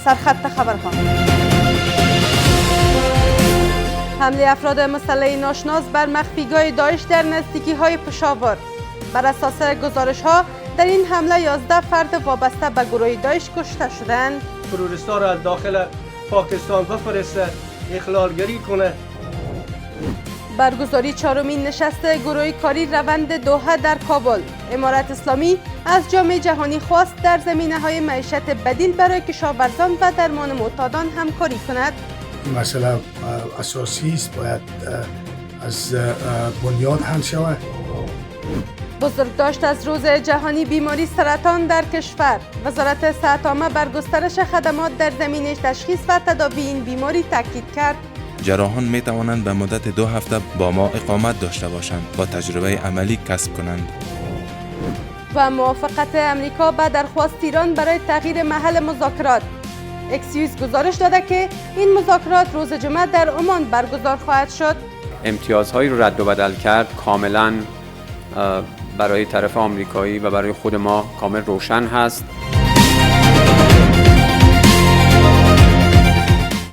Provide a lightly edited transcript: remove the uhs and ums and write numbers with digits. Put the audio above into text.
سرخط خبرها. حمله افراد مسلح ناشناس بر مخفیگاه داعش در نزدیکی‌های پشاور. بر اساس گزارش‌ها در این حمله 11 فرد وابسته به گروه داعش کشته شدند. تروریست‌ها را از داخل پاکستان بفرسته، اخلالگری کنه. برگزاری چهارمین نشست گروه کاری روند دوحه در کابل. امارت اسلامی از جامعه جهانی خواست در زمینه‌های معیشت بدیل برای کشاورزان و درمان معتادان همکاری کند. این مسئله اساسی است، باید از بنیاد حل شود. بزرگداشت از روز جهانی بیماری سرطان در کشور. وزارت صحت عامه بر گسترش خدمات در زمینه تشخیص و تداوی این بیماری تاکید کرد. جراحان می توانند به مدت 2 هفته با ما اقامت داشته باشند و تجربه عملی کسب کنند. و موافقت امریکا به درخواست ایران برای تغییر محل مذاکرات. اکسیوز گزارش داده که این مذاکرات روز جمعه در عمان برگزار خواهد شد. امتیازهایی رو رد و بدل کرد، کاملا برای طرف آمریکایی و برای خود ما کامل روشن هست.